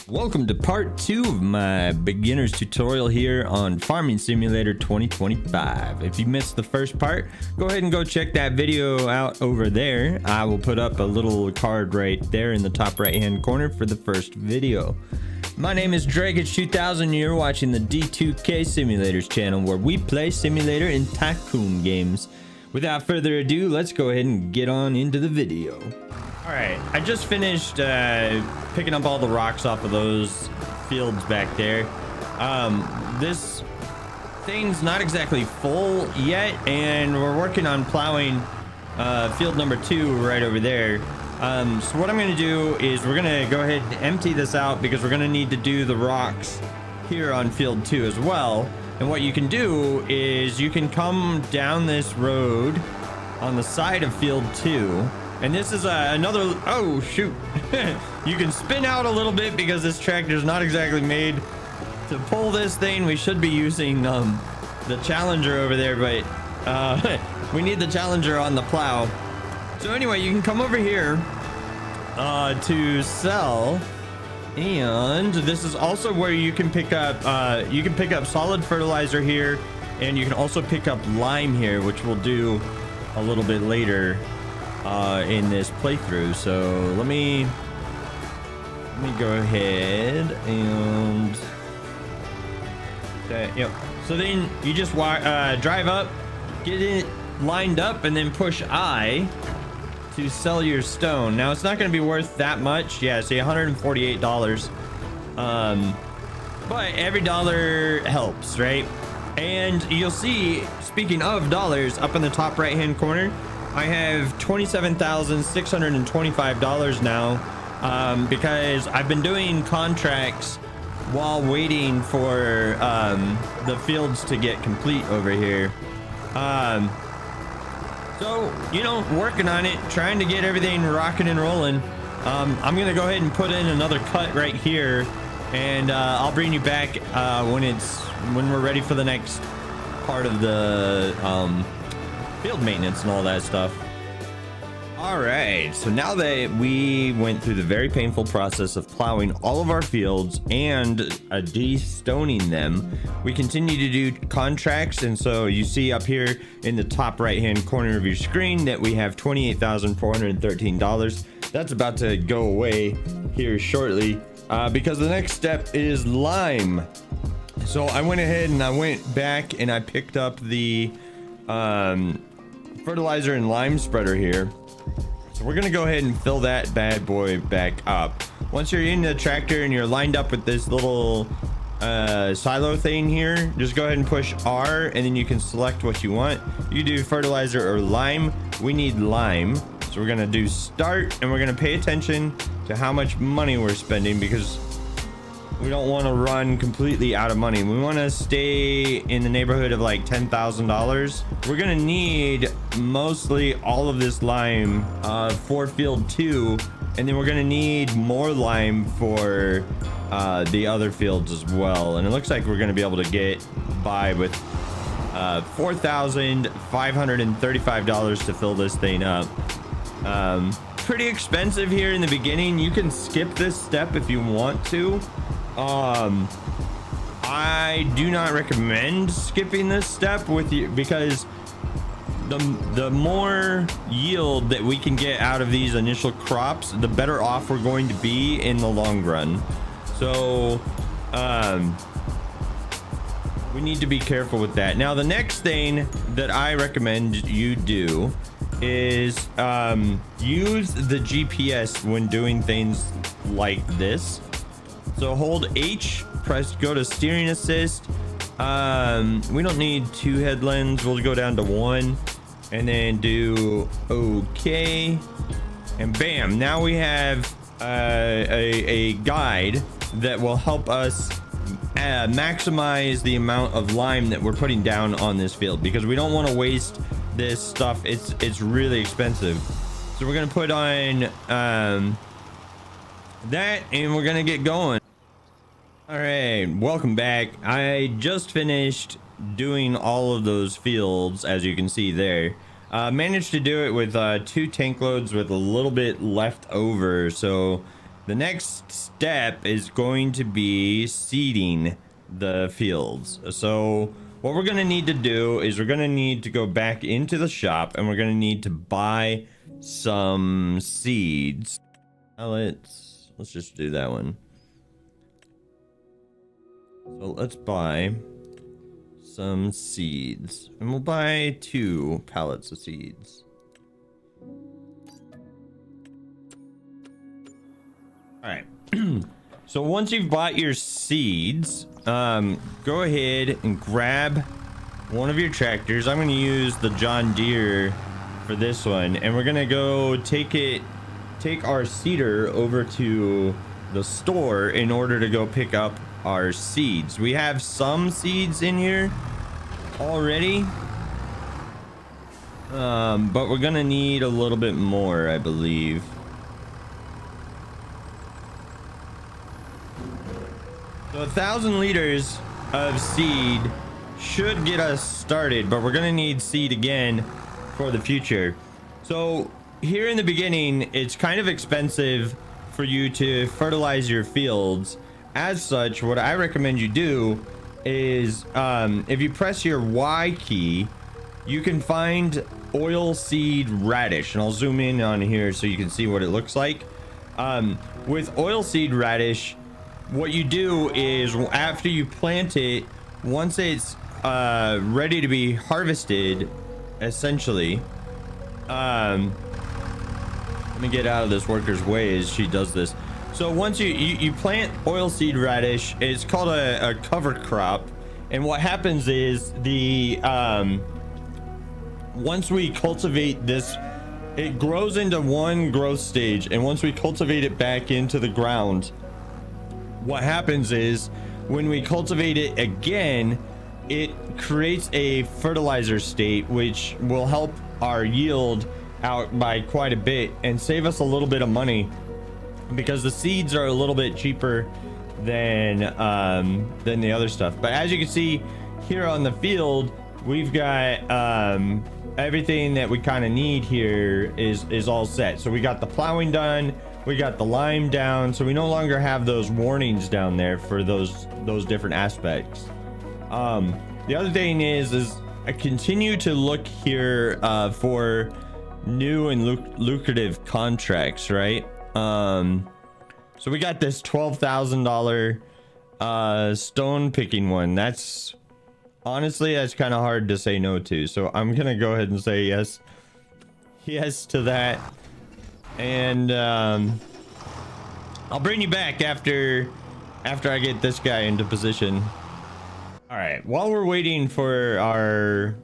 Welcome to part 2 of my beginner's tutorial here on Farming Simulator 2025. If you missed the first part, go ahead and go check that video out over there. I will put up a little card right there in the top right hand corner for the first video. My name is Dragage2000 and you're watching the D2K Simulators channel, where we play simulator and tycoon games. Without further ado, let's go ahead and get on into the video. Alright, I just finished picking up all the rocks off of those fields back there. This thing's not exactly full yet, and we're working on plowing field number 2 right over there. So what I'm going to do is we're going to go ahead and empty this out, because we're going to need to do the rocks here on field 2 as well. And what you can do is you can come down this road on the side of field 2. And this is another, oh shoot, you can spin out a little bit because this tractor's not exactly made to pull this thing. We should be using the Challenger over there, but we need the Challenger on the plow. So anyway, you can come over here to sell, and this is also where you can pick up solid fertilizer here, and you can also pick up lime here, which we'll do a little bit later in this playthrough. So let me go ahead and yep. So then you just drive up, get it lined up, and then push I to sell your stone. Now it's not going to be worth that much. Yeah, see, $148. But every dollar helps, right? And you'll see, speaking of dollars, up in the top right hand corner, I have $27,625 now, because I've been doing contracts while waiting for the fields to get complete over here. So, you know, working on it, trying to get everything rocking and rolling. I'm gonna go ahead and put in another cut right here, and I'll bring you back when we're ready for the next part of the field maintenance and all that stuff. All right, so now that we went through the very painful process of plowing all of our fields and de-stoning them, we continue to do contracts. And so you see up here in the top right hand corner of your screen that we have $28,413. That's about to go away here shortly, because the next step is lime. So I went ahead and I went back and I picked up the fertilizer and lime spreader here. So we're gonna go ahead and fill that bad boy back up. Once you're in the tractor and you're lined up with this little silo thing here, just go ahead and push R, and then you can select what you want. You do fertilizer or lime. We need lime, so we're gonna do start, and we're gonna pay attention to how much money we're spending, because we don't want to run completely out of money. We want to stay in the neighborhood of like $10,000. We're gonna need mostly all of this lime for field 2, and then we're gonna need more lime for the other fields as well. And it looks like we're gonna be able to get by with $4,535 to fill this thing up. Pretty expensive here in the beginning. You can skip this step if you want to. I do not recommend skipping this step with you, because the more yield that we can get out of these initial crops, the better off we're going to be in the long run. So we need to be careful with that. Now the next thing that I recommend you do is use the GPS when doing things like this. So hold H, go to steering assist. We don't need 2 headlands. We'll go down to 1, and then do OK, and bam, now we have a guide that will help us maximize the amount of lime that we're putting down on this field, because we don't want to waste this stuff. It's really expensive. So we're gonna put on that, and we're gonna get going. All right, welcome back. I just finished doing all of those fields, as you can see there. Managed to do it with 2 tank loads with a little bit left over. So the next step is going to be seeding the fields. So what we're going to need to do is we're going to need to go back into the shop, and we're going to need to buy some seeds. Let's just do that one. So let's buy some seeds, and we'll buy 2 pallets of seeds. All right. So once you've bought your seeds, go ahead and grab one of your tractors. I'm going to use the John Deere for this one, and we're going to go take our seeder over to the store in order to go pick up our seeds. We have some seeds in here already, but we're going to need a little bit more, I believe. So 1,000 liters of seed should get us started, but we're gonna need seed again for the future. So here in the beginning, it's kind of expensive for you to fertilize your fields. As such, what I recommend you do is if you press your Y key, you can find oilseed radish, and I'll zoom in on here so you can see what it looks like. With oilseed radish, what you do is after you plant it, once it's ready to be harvested, essentially, let me get out of this worker's way as she does this. So once you plant oilseed radish, it's called a cover crop, and what happens is once we cultivate this, it grows into one growth stage, and once we cultivate it back into the ground, what happens is when we cultivate it again, it creates a fertilizer state, which will help our yield out by quite a bit and save us a little bit of money, because the seeds are a little bit cheaper than the other stuff. But as you can see here on the field, we've got everything that we kind of need here is all set. So we got the plowing done, we got the lime down, so we no longer have those warnings down there for those different aspects. The other thing is I continue to look here for new and lucrative contracts, right? So we got this $12,000 stone picking one. That's honestly, that's kind of hard to say no to, so I'm gonna go ahead and say yes to that. And I'll bring you back after I get this guy into position. All right, while we're waiting for our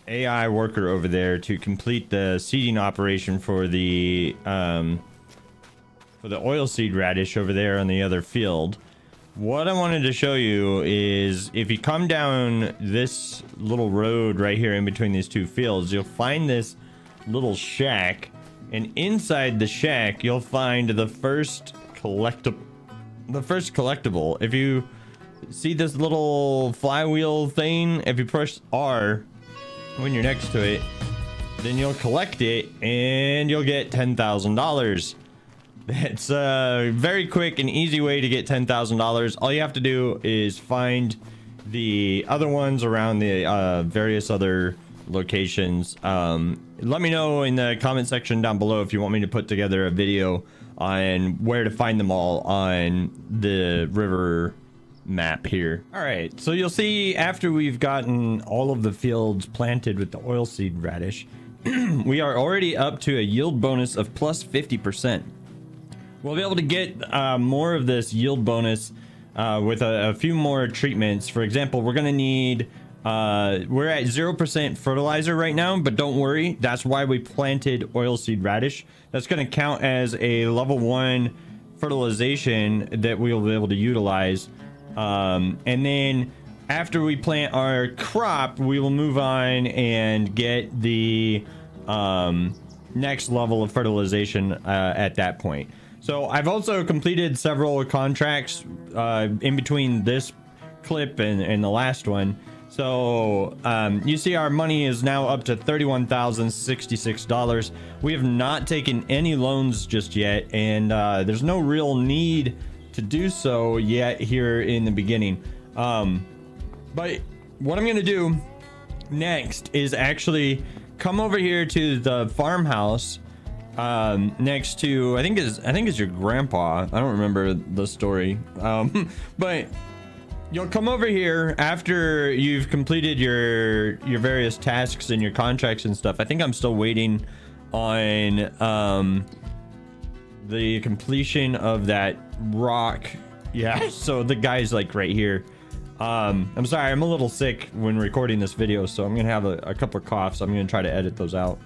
AI worker over there to complete the seeding operation for the oilseed radish over there on the other field, what I wanted to show you is if you come down this little road right here in between these two fields, you'll find this little shack. And inside the shack, you'll find the first collectible. If you see this little flywheel thing, if you push R when you're next to it, then you'll collect it and you'll get $10,000. It's a very quick and easy way to get $10,000. All you have to do is find the other ones around the various other locations. Let me know in the comment section down below if you want me to put together a video on where to find them all on the river map here. All right, so you'll see after we've gotten all of the fields planted with the oilseed radish, we are already up to a yield bonus of plus 50%. We'll be able to get more of this yield bonus with a few more treatments. For example, we're gonna need we're at 0% fertilizer right now, but don't worry, that's why we planted oilseed radish. That's going to count as a level 1 fertilization that we'll be able to utilize. And then after we plant our crop, we will move on and get the next level of fertilization at that point. So I've also completed several contracts in between this clip and the last one So you see our money is now up to $31,066. We have not taken any loans just yet, and there's no real need to do so yet here in the beginning. But what I'm gonna do next is actually come over here to the farmhouse next to, I think it's your grandpa. I don't remember the story, but you'll come over here after you've completed your various tasks and your contracts and stuff. I think I'm still waiting on the completion of that rock. Yeah, so the guy's like right here. I'm sorry, I'm a little sick when recording this video, so I'm gonna have a couple of coughs. I'm gonna try to edit those out.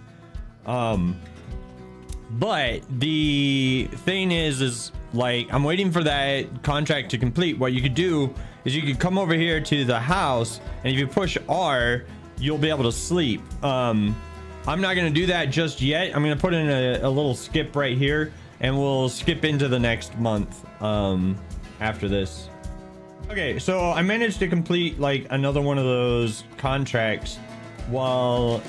But the thing is like, I'm waiting for that contract to complete. What you could do is you could come over here to the house, and if you push R, you'll be able to sleep. I'm not gonna do that just yet. I'm gonna put in a little skip right here, and we'll skip into the next month after this. Okay, so I managed to complete like another one of those contracts while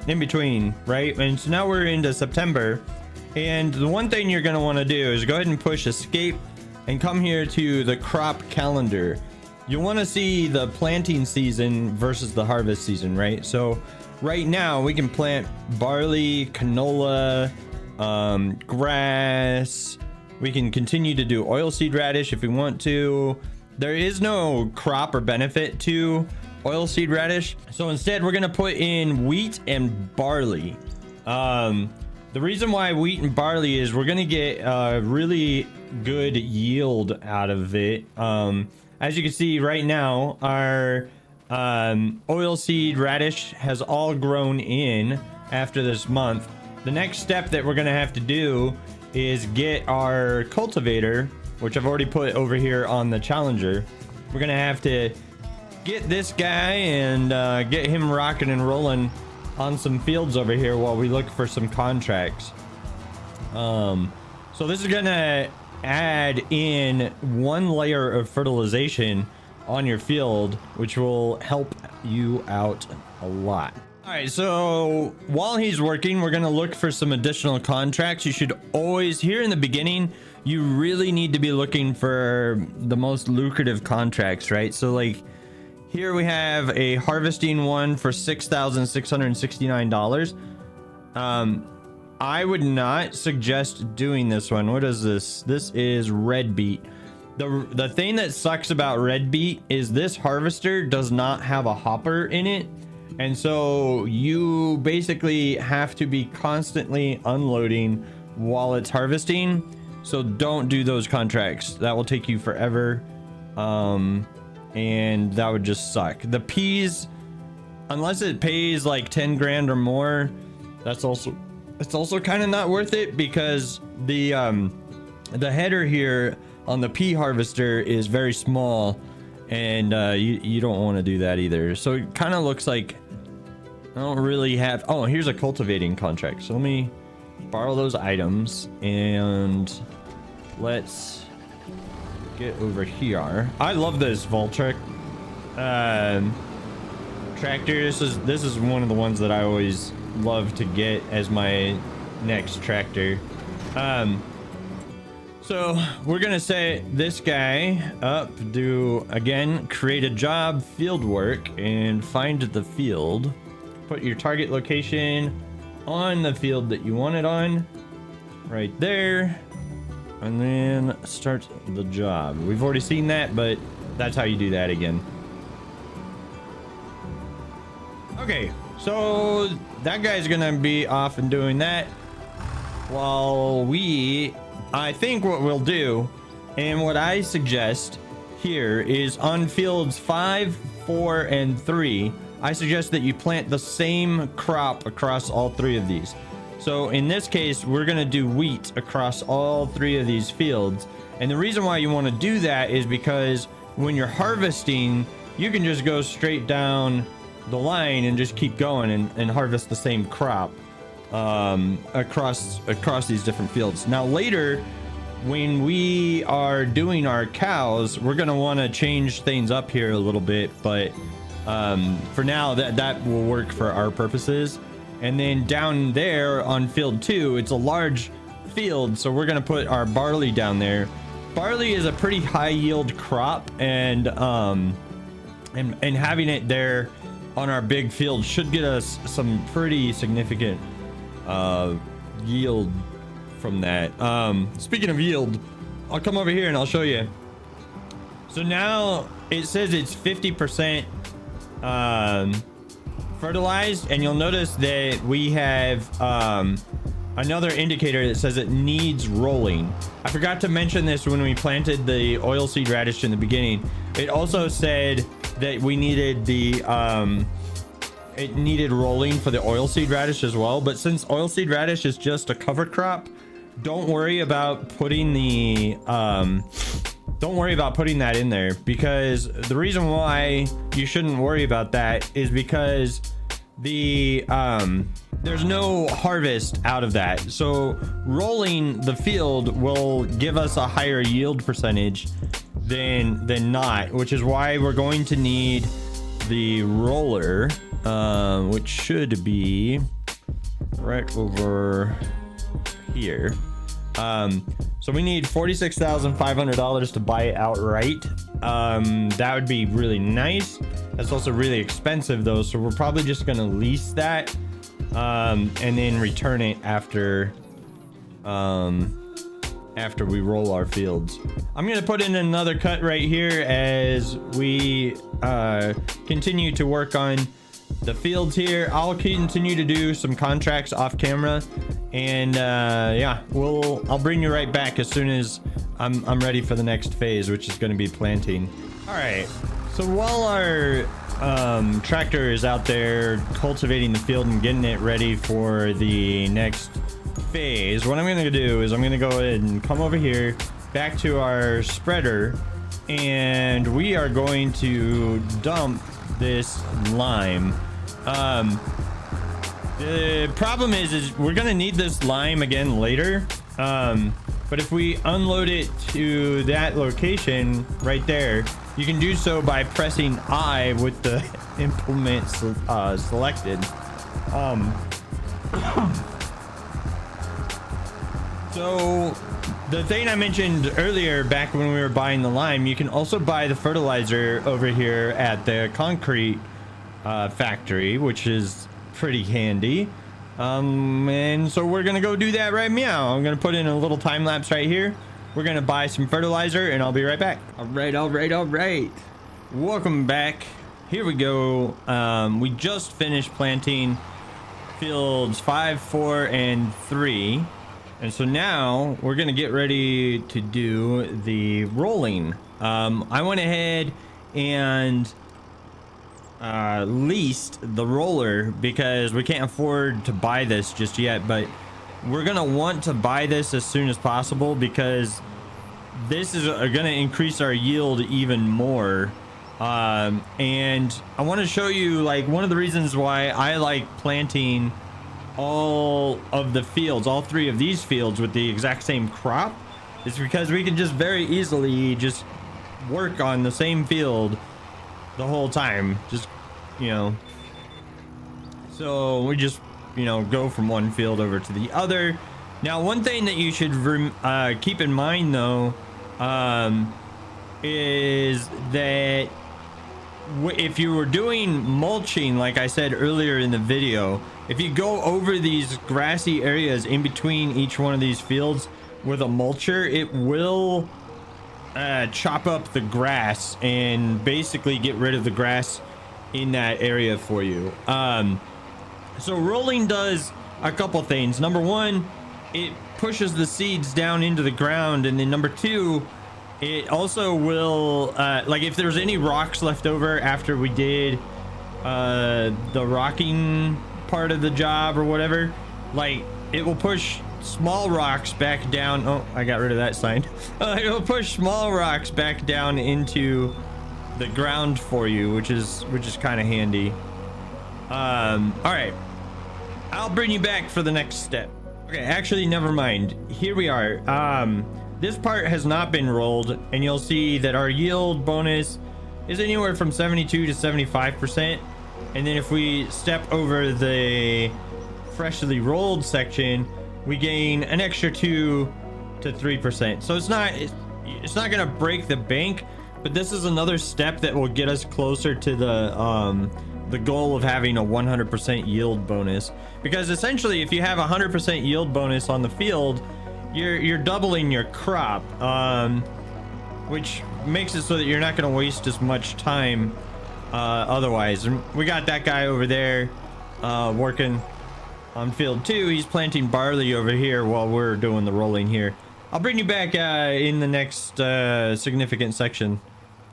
in between, right? And so now we're into September, and the one thing you're going to want to do is go ahead and push escape and come here to the crop calendar. You'll want to see the planting season versus the harvest season, right? So right now we can plant barley, canola, grass. We can continue to do oilseed radish if we want to. There is no crop or benefit to oilseed radish, so instead we're gonna put in wheat and barley. The reason why wheat and barley is we're gonna get a really good yield out of it. As you can see right now, our oilseed radish has all grown in after this month. The next step that we're gonna have to do is get our cultivator, which I've already put over here on the Challenger. We're gonna have to get this guy and get him rocking and rolling on some fields over here while we look for some contracts. So this is gonna add in one layer of fertilization on your field, which will help you out a lot. All right, so while he's working, we're gonna look for some additional contracts. You should always, here in the beginning, you really need to be looking for the most lucrative contracts, right? So like here we have a harvesting one for $6,669. I would not suggest doing this one. What is this? This is red beet. The thing that sucks about red beet is this harvester does not have a hopper in it. And so you basically have to be constantly unloading while it's harvesting. So don't do those contracts. That will take you forever. And that would just suck. The peas, unless it pays like 10 grand or more, it's also kind of not worth it, because the header here on the pea harvester is very small, and you don't want to do that either. So it kind of looks like I don't really have. Oh, here's a cultivating contract. So let me borrow those items and let's get over here. I love this Voltrek tractor. This is one of the ones that I always love to get as my next tractor. So we're gonna set this guy up, do again, create a job, field work, and find the field. Put your target location on the field that you want it on, right there, and then start the job. We've already seen that, but that's how you do that again. Okay, so that guy's gonna be off and doing that while I think what we'll do, and what I suggest here, is on fields 5, 4, and 3, I suggest that you plant the same crop across all 3 of these. So in this case, we're going to do wheat across all 3 of these fields. And the reason why you want to do that is because when you're harvesting, you can just go straight down the line and just keep going and harvest the same crop across these different fields. Now later, when we are doing our cows, we're going to want to change things up here a little bit, but For now, that will work for our purposes. And then down there on field 2, it's a large field, so we're gonna put our barley down there. Barley is a pretty high yield crop, and having it there on our big field should get us some pretty significant yield from that. Speaking of yield, I'll come over here and I'll show you. So now it says it's 50% fertilized, and you'll notice that we have another indicator that says it needs rolling. I forgot to mention this when we planted the oilseed radish in the beginning. It also said that we needed the it needed rolling for the oilseed radish as well, but since oilseed radish is just a cover crop, don't worry about putting the that in there, because the reason why you shouldn't worry about that is because the there's no harvest out of that. So rolling the field will give us a higher yield percentage than not, which is why we're going to need the roller, which should be right over here. So we need $46,500 to buy it outright. That would be really nice. That's also really expensive though, so we're probably just gonna lease that and then return it after we roll our fields. I'm gonna put in another cut right here as we continue to work on the fields here. I'll continue to do some contracts off camera, and yeah, I'll bring you right back as soon as I'm ready for the next phase, which is going to be planting. All right, so while our tractor is out there cultivating the field and getting it ready for the next phase, what I'm going to do is I'm going to go ahead and come over here back to our spreader, and we are going to dump this lime. The problem is we're gonna need this lime again later, but if we unload it to that location right there, you can do so by pressing I with the implement selected. So the thing I mentioned earlier back when we were buying the lime, you can also buy the fertilizer over here at the concrete factory, which is pretty handy. And so we're gonna go do that right meow. I'm gonna put in a little time lapse right here. We're gonna buy some fertilizer and I'll be right back. All right. Welcome back. Here we go. We just finished planting fields 5, 4, and 3. And so now we're gonna get ready to do the rolling. I went ahead and leased the roller because we can't afford to buy this just yet, but we're gonna want to buy this as soon as possible because this is gonna increase our yield even more. And I want to show you, like, one of the reasons why I like planting all of the fields, all 3 of these fields with the exact same crop, is because we can just very easily just work on the same field the whole time, just, you know. So we just, you know, go from one field over to the other. Now, one thing that you should keep in mind though, is that if you were doing mulching, like I said earlier in the video, if you go over these grassy areas in between each one of these fields with a mulcher, it will chop up the grass and basically get rid of the grass in that area for you. So rolling does a couple things. Number one, it pushes the seeds down into the ground, and then number two, it also will like if there's any rocks left over after we did the rocking part of the job or whatever, like it will push small rocks back down. Oh, I got rid of that sign. It will push small rocks back down into the ground for you, which is kind of handy. All right, I'll bring you back for the next step. Okay, actually, never mind. Here we are. This part has not been rolled, and you'll see that our yield bonus is anywhere from 72 to 75%. And then if we step over the freshly rolled section, we gain an extra 2 to 3%. So it's not gonna break the bank, but this is another step that will get us closer to the goal of having a 100% yield bonus. Because essentially, if you have a 100% yield bonus on the field, you're doubling your crop, which makes it so that you're not going to waste as much time otherwise. And we got that guy over there working on field 2. He's planting barley over here while we're doing the rolling here. I'll bring you back in the next significant section.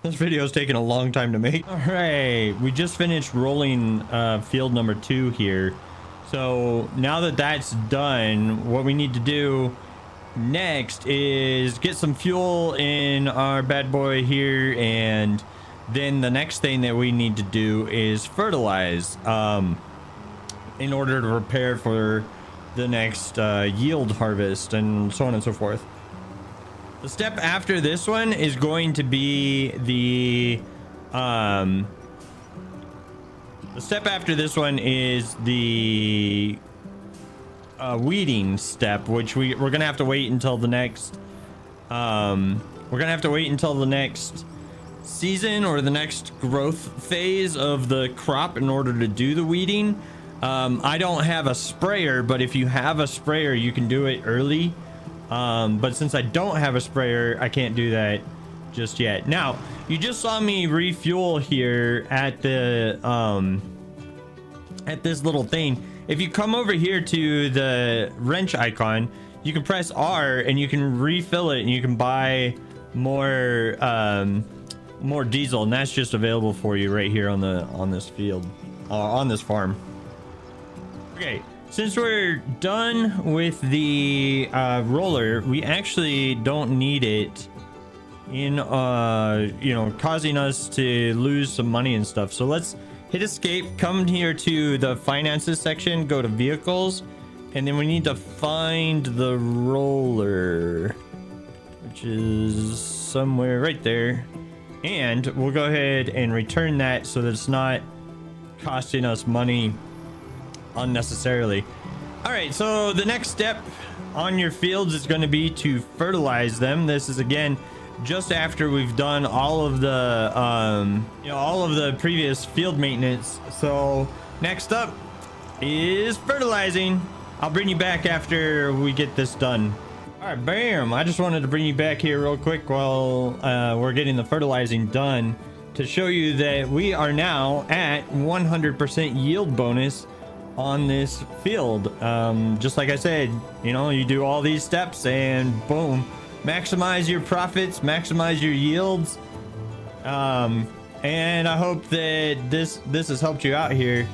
This video is taking a long time to make. All right, we just finished rolling field number 2 here. So now that that's done, what we need to do next is get some fuel in our bad boy here, and then the next thing that we need to do is fertilize in order to prepare for the next yield harvest and so on and so forth. The step after this one is going to be the step after this one is the weeding step, which we're gonna have to wait until the next season or the next growth phase of the crop in order to do the weeding. I don't have a sprayer, but if you have a sprayer, you can do it early. But since I don't have a sprayer, I can't do that just yet. Now, you just saw me refuel here at the at this little thing. If you come over here to the wrench icon, you can press R and you can refill it, and you can buy more more diesel, and that's just available for you right here on this field, on this farm. Okay, since we're done with the roller, we actually don't need it in you know, causing us to lose some money and stuff. So let's hit escape, come here to the finances section, go to vehicles, and then we need to find the roller, which is somewhere right there. And we'll go ahead and return that so that it's not costing us money unnecessarily. All right, so the next step on your fields is going to be to fertilize them. This is again just after we've done all of the all of the previous field maintenance. So next up is fertilizing. I'll bring you back after we get this done. All right, bam. I just wanted to bring you back here real quick while we're getting the fertilizing done to show you that we are now at 100% yield bonus on this field. Just like I said, you know, you do all these steps and boom, maximize your profits, maximize your yields. And I hope that this has helped you out here.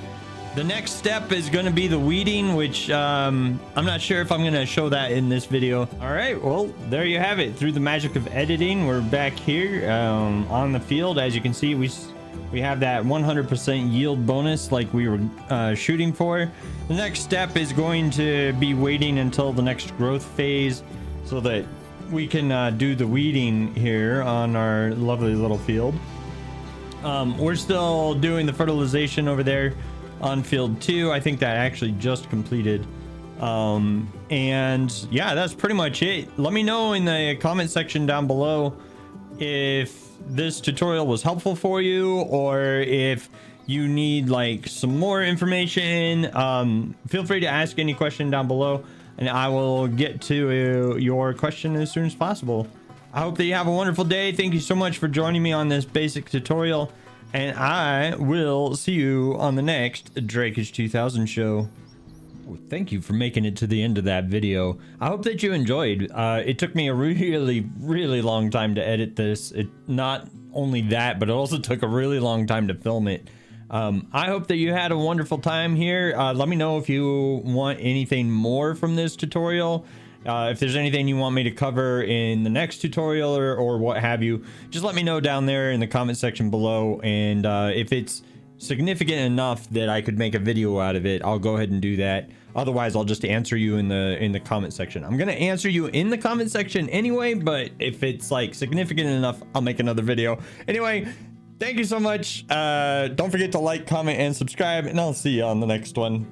The next step is going to be the weeding, which I'm not sure if I'm going to show that in this video. All right, well, there you have it. Through the magic of editing, we're back here on the field. As you can see, we have that 100% yield bonus like we were shooting for. The next step is going to be waiting until the next growth phase so that we can do the weeding here on our lovely little field. We're still doing the fertilization over there on field 2. I think that actually just completed. And yeah, that's pretty much it. Let me know in the comment section down below if this tutorial was helpful for you, or if you need like some more information. Feel free to ask any question down below, and I will get to your question as soon as possible. I hope that you have a wonderful day. Thank you so much for joining me on this basic tutorial, and I will see you on the next Drakeish 2000 show. Thank you for making it to the end of that video. I hope that you enjoyed. It took me a really long time to edit this. Not only that, but it also took a really long time to film it. I hope that you had a wonderful time here. Let me know if you want anything more from this tutorial. If there's anything you want me to cover in the next tutorial or what have you, just let me know down there in the comment section below. And if it's significant enough that I could make a video out of it, I'll go ahead and do that. Otherwise, I'll just answer you in the comment section. I'm gonna answer you in the comment section anyway, but if it's like significant enough, I'll make another video. Anyway, thank you so much. Don't forget to like, comment, and subscribe, and I'll see you on the next one.